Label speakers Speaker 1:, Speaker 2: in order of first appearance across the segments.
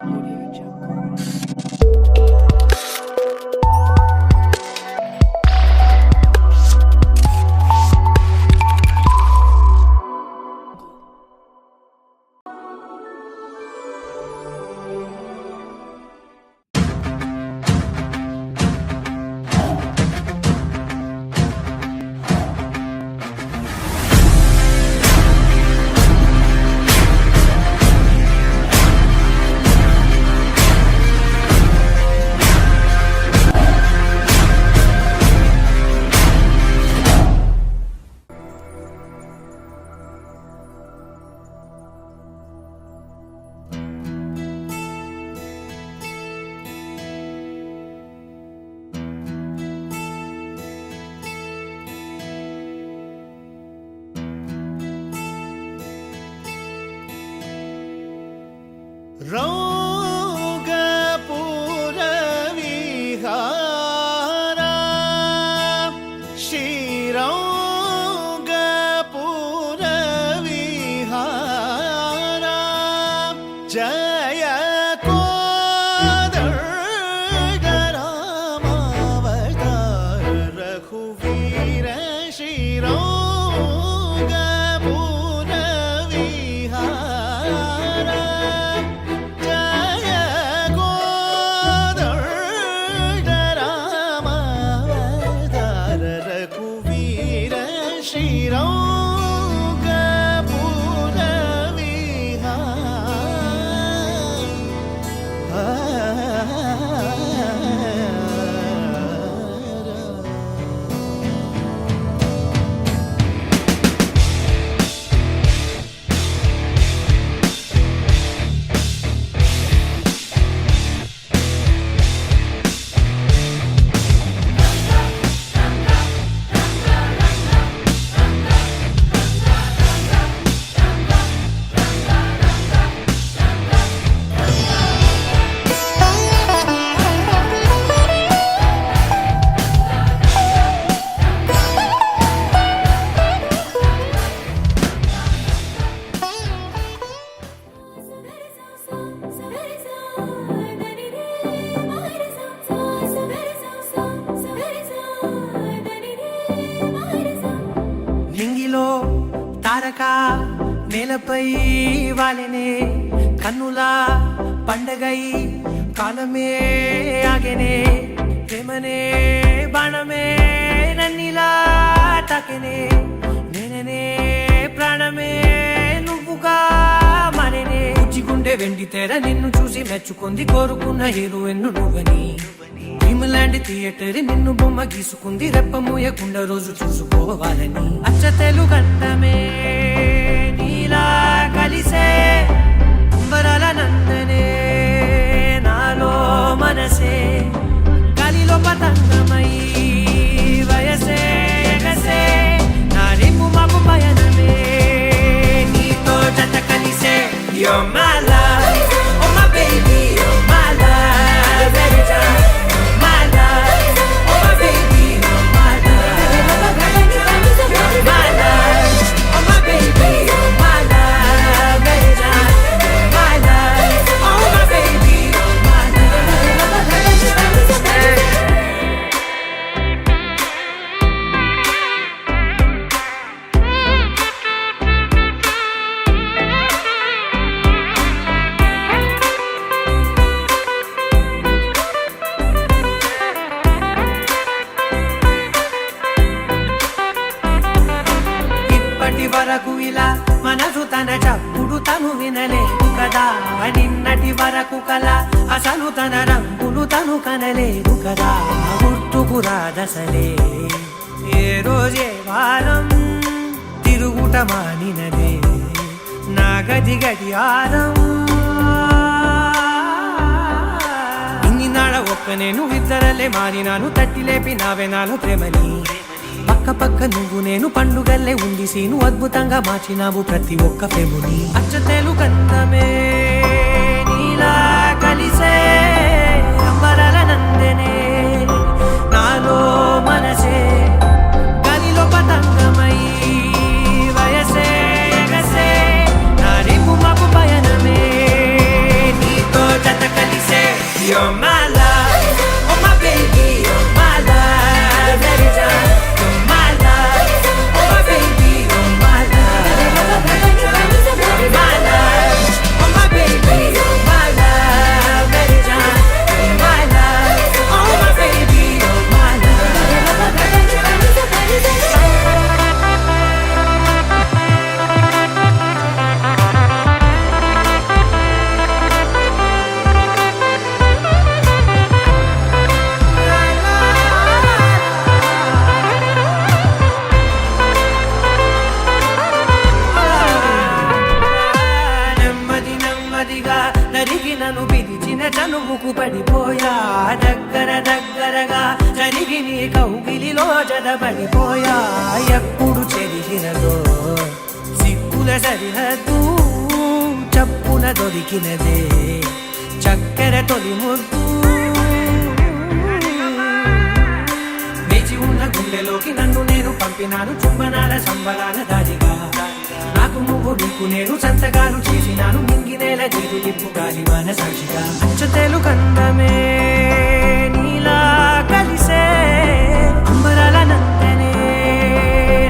Speaker 1: Audio Jungle.
Speaker 2: रौगपुरविहारा श्रीरौगपुरविहारा जय कोदण्डरामावतार रघुवीर श्रीरौगपुरविहारा
Speaker 3: నింగిలో తారక నేలపై వాలినే కన్నులా పండగై కాలమే ఆగెనే ప్రేమనే బాణమే నన్నిలా తాకెనే నేననే ప్రాణమే నువ్వుగా మారేనే గుండె వెండి తెర నిన్ను చూసి మెచ్చుకుంది కోరుకున్న హీరోయిన్ నువ్వని భీములాంటి థియేటర్ నిన్ను బొమ్మ గీసుకుంది రెప్ప మూయకుండా రోజు చూసుకోవాలని అచ్చ తెలుగంటమే నీలా కలిసే అంబరాల నందనే నాలో మనసే గాలిలో పతంగమై వయసే ఎగసే నా రేపు మాకు పయనమే నీతో జత కలిసే You're my love, oh my baby, you're my love, every time. My love, oh my baby, you're my love. You're my love, oh my baby, you're my love, every time. My love, oh my baby, you're my ఇప్పటి వరకు ఇలా మనసు తన చప్పుడు తను వినలేదు కదా నిన్నటి వరకు కల అసలు తన రంగులు తను కనలేదు కదా గుర్తుకు రాదసలే ఏ రోజే వారం తిరుగుట మానినదే నా గది గడియారం ఇన్ని నాడ ఒక్క నేను ఇద్దరలే మారినాను తట్టి లేపి నావే నాలో ప్రేమని పక్క పక్క నువ్వు నేను పండుగల్లే ఉంది సీను అద్భుతంగా మార్చినావు ప్రతి ఒక్క ప్రేముని అచ్చ తెలుగందమే నీలా కలిసే అంబరాల నందనే నాలో మనసే గాలిలో పతంగమై వయసే ఎగసే నా రేపు మాకు పయనమే నీతో జత పిలిచిన చనువుకు పడిపోయా దగ్గర దగ్గరగా జరిగి నీ కౌగిలిలో జడబడిపోయా ఎప్పుడు చెరిగినదో సిక్కుల సరిహద్దు చప్పున దొరికినదే చక్కెర తొలి ముద్దు వేచి ఉన్న గుండెలోకి నన్ను నేను పంపినాను చుంబనాల సంబరాల దారిగా నాకు నువ్వు నీకు నేను సంతకాలు చేసినాను మింగినేల జీవి లిప్పు గాలి మన సాక్షిగా అచ్చతేలు కందమే నీలా కలిసే అంబరాల నందనే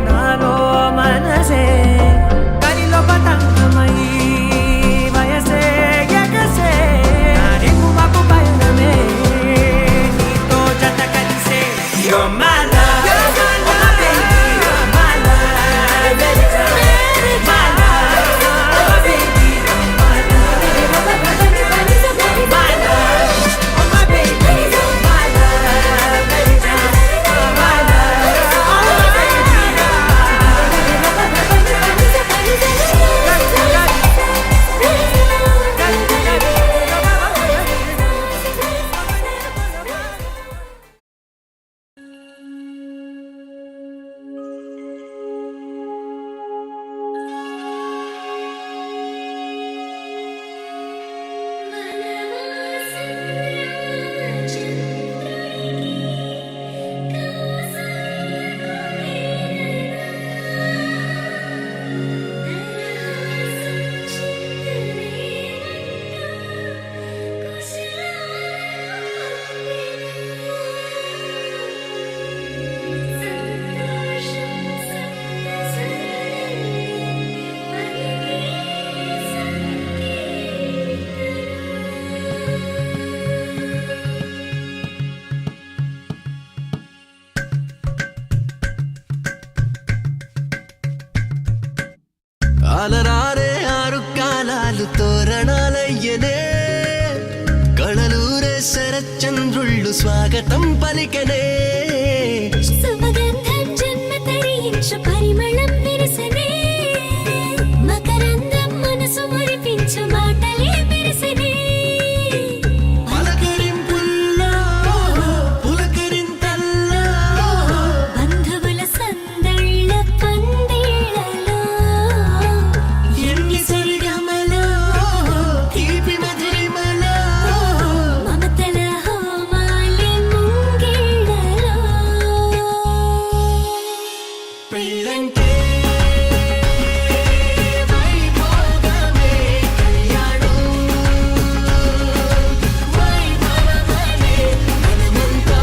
Speaker 3: నాలో మనసే గలిలో పతంగమై వయసే ఎగసే నారెంగు మాకు పయనమే నీతో జత కలిసే You're my love, oh my baby, you're my love, baby, my love, oh my baby, you're my love, my love, oh my baby, you're my love, baby, you're my love, oh my baby,
Speaker 2: అలరారే ఆరు కాలాలు తోరణాలయ్యనే కళలూరే శరచంద్రుళ్ళు స్వాగతం పలికనే
Speaker 1: సుమగంధం జన్మ తరించు పరిమళం విరసనే మకరందం మనసు మురిపించు మాటలే మెరిసనే
Speaker 2: పలకరింపుల్లో పులకరింతల్లో
Speaker 1: బంధువుల సందళ్ళ పందిళ్ళలో
Speaker 2: ఎన్ని సరిగమలో తీపి మధురిమలో
Speaker 1: మమతల హోమాలి ముంగిళ్ళలో
Speaker 2: పెళ్ళంటే వైభోగమే కళ్యాణం వైభవమనే మనమంతా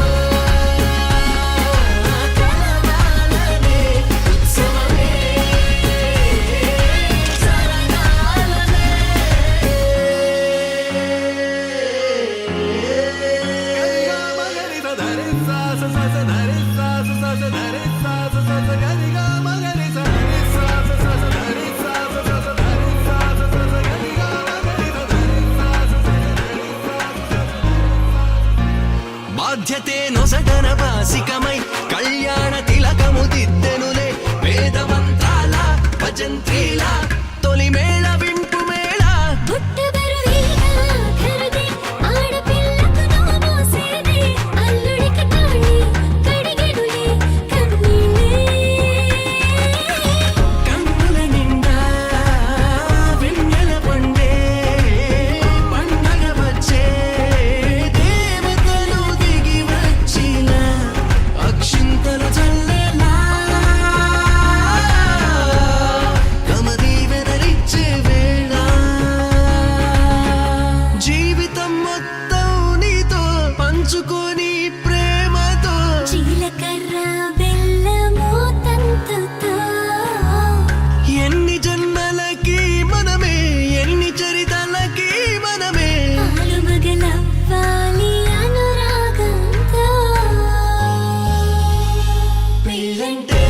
Speaker 2: కలవాలనే ఉత్సవమే బాధ్యతే నొసటన బాసికమై కళ్యాణ తిలకము దిద్దెనులే వేదమంత్రాల భజంత్రీల తొలి మేళ వింపు మేళ
Speaker 1: బుట్టబరువేగా ఖరుదే ఆడపిల్లకు నోమోసేదే అల్లుడికి తాళి కడిగెనులే కన్నీళ్ళే
Speaker 2: కన్నుల నిండా వెన్నెల పండే పండగ వచ్చే దేవతలు దిగి వచ్చిన అక్షింతలు చల్లేలా కమదీవెనరిచ్చే వేళ జీవితం మొత్తం నీతో పంచుకొని ప్రేమతో
Speaker 1: జీలకర్ర బెల్లము తంతుతో
Speaker 2: ఎన్ని జన్మలకి మనమే ఎన్ని చరితలకి మనమే
Speaker 1: ఆలుమగలవ్వాలి అనురాగంతో
Speaker 2: పెళ్ళంటే